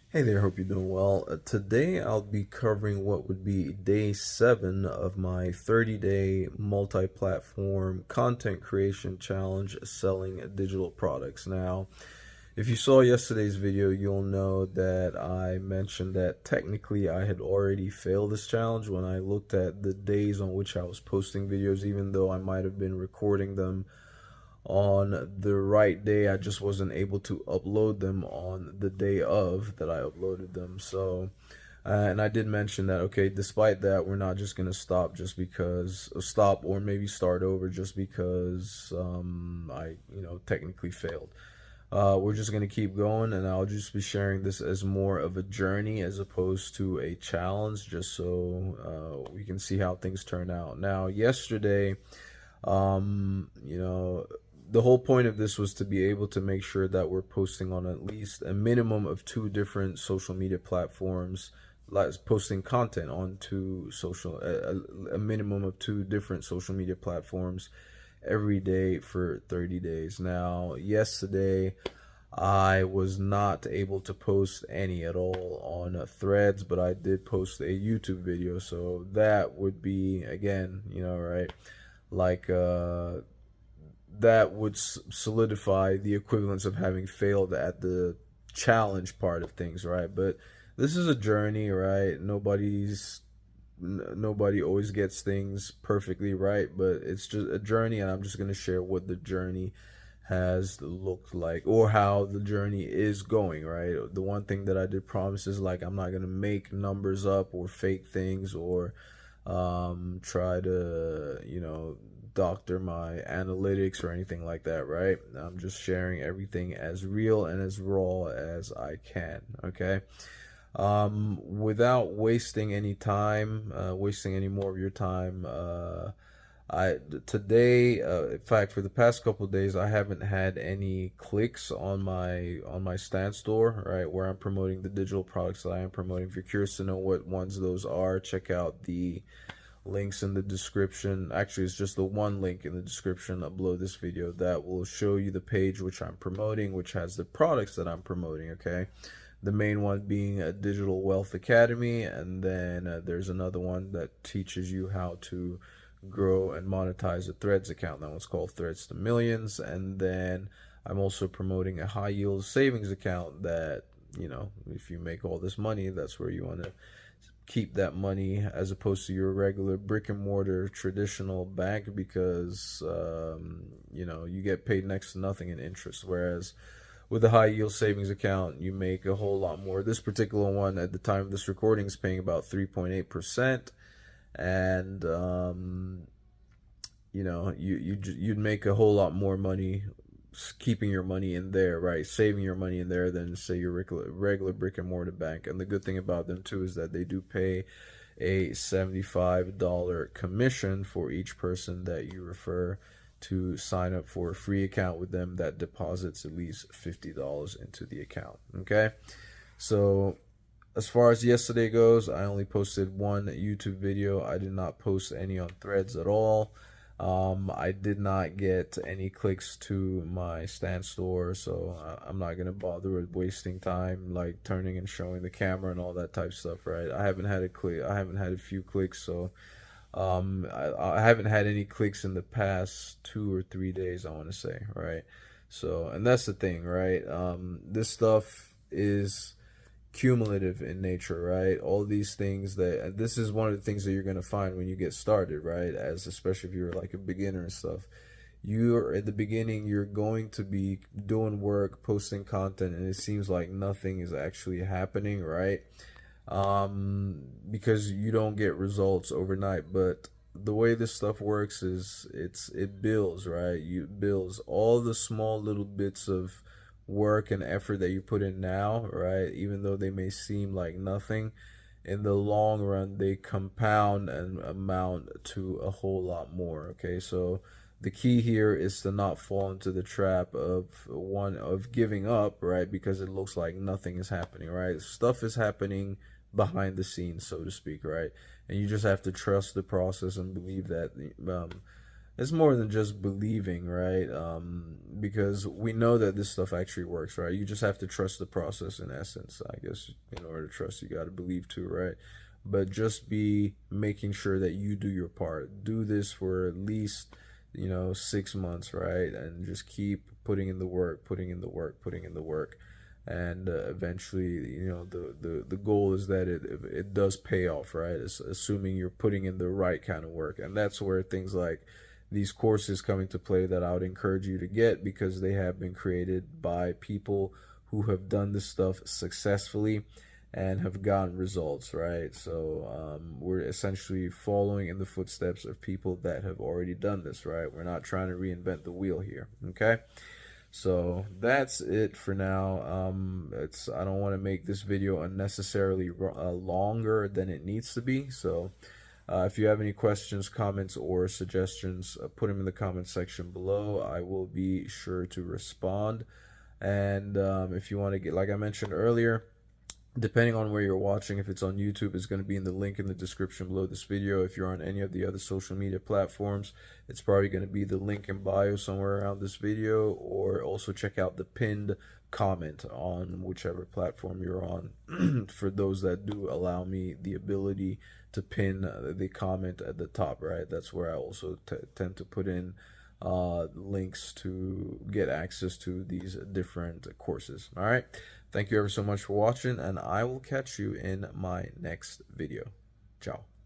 Hey there, hope you're doing well. Today I'll be covering what would be day 7 of my 30-day multi-platform content creation challenge selling digital products. Now, if you saw yesterday's video, you'll know that I mentioned that technically I had already failed this challenge when I looked at the days on which I was posting videos, even though I might have been recording them on the right day. I just wasn't able to upload them on the day of that I uploaded them. So, and I did mention that, okay, despite that, we're not just going to stop just because, stop or maybe start over just because I technically failed. We're just going to keep going, and I'll just be sharing this as more of a journey as opposed to a challenge, just so we can see how things turn out. Now, yesterday, um, you know, the whole point of this was to be able to make sure that we're posting on at least a minimum of 2 different social media platforms, like posting content onto a minimum of 2 different social media platforms every day for 30 days. Now, yesterday I was not able to post any at all on Threads, but I did post a YouTube video, so that would be, again, right, like that would solidify the equivalence of having failed at the challenge part of things, right? But this is a journey, right? Nobody always gets things perfectly right, but it's just a journey, and I'm just going to share what the journey has looked like, or how the journey is going, right? The one thing that I did promise is, like, I'm not going to make numbers up or fake things, or try to, doctor my analytics or anything like that, right? I'm just sharing everything as real and as raw as I can, okay? Without wasting any time, wasting any more of your time, I today, in fact, for the past couple of days, I haven't had any clicks on my stand store, right, where I'm promoting the digital products that I am promoting. If you're curious to know what ones those are, check out the links in the description. Actually, it's just the one link in the description below this video that will show you the page which I'm promoting, which has the products that I'm promoting, okay? The main one being a Digital Wealth Academy, and then there's another one that teaches you how to grow and monetize a Threads account. That one's called Threads to Millions. And then I'm also promoting a high yield savings account that, if you make all this money, that's where you want to keep that money, as opposed to your regular brick and mortar traditional bank, because you get paid next to nothing in interest, whereas with a high yield savings account you make a whole lot more. This particular one, at the time of this recording, is paying about 3.8%, and you'd make a whole lot more money keeping your money in there, right? Saving your money in there than, say, your regular brick and mortar bank. And the good thing about them too is that they do pay a $75 commission for each person that you refer to sign up for a free account with them that deposits at least $50 into the account. Okay, so as far as yesterday goes, I only posted one YouTube video. I did not post any on Threads at all. I did not get any clicks to my stand store, so I'm not gonna bother with wasting time, like turning and showing the camera and all that type of stuff, right? I haven't had a click. I haven't had a few clicks, so I haven't had any clicks in the past 2 or 3 days, I want to say, right? So, and that's the thing, right? This stuff is cumulative in nature, right? All these things this is one of the things that you're going to find when you get started, right? Especially if you're like a beginner and stuff. You're at the beginning, you're going to be doing work, posting content, and it seems like nothing is actually happening, right? Because you don't get results overnight. But the way this stuff works is it builds, right? You builds all the small little bits of work and effort that you put in now, right? Even though they may seem like nothing, in the long run they compound and amount to a whole lot more. Okay, so the key here is to not fall into the trap of giving up, right? Because it looks like nothing is happening, right? Stuff is happening behind the scenes, so to speak, right? And you just have to trust the process and believe that it's more than just believing, right? Because we know that this stuff actually works, right? You just have to trust the process in essence. I guess in order to trust, you got to believe too, right? But just be making sure that you do your part. Do this for at least, 6 months, right? And just keep putting in the work, putting in the work, putting in the work. And eventually, the goal is that it does pay off, right? It's assuming you're putting in the right kind of work. And that's where things like these courses come into play that I would encourage you to get, because they have been created by people who have done this stuff successfully and have gotten results, right? So we're essentially following in the footsteps of people that have already done this, right? We're not trying to reinvent the wheel here, okay? So that's it for now. I don't want to make this video unnecessarily longer than it needs to be. So if you have any questions, comments, or suggestions, put them in the comment section below. I will be sure to respond. And if you want to get, like I mentioned earlier, depending on where you're watching, if it's on YouTube, it's going to be in the link in the description below this video. If you're on any of the other social media platforms, it's probably going to be the link in bio somewhere around this video, or also check out the pinned comment on whichever platform you're on for those that do allow me the ability to pin the comment at the top, right? That's where I also tend to put in links to get access to these different courses. All right. Thank you ever so much for watching, and I will catch you in my next video. Ciao.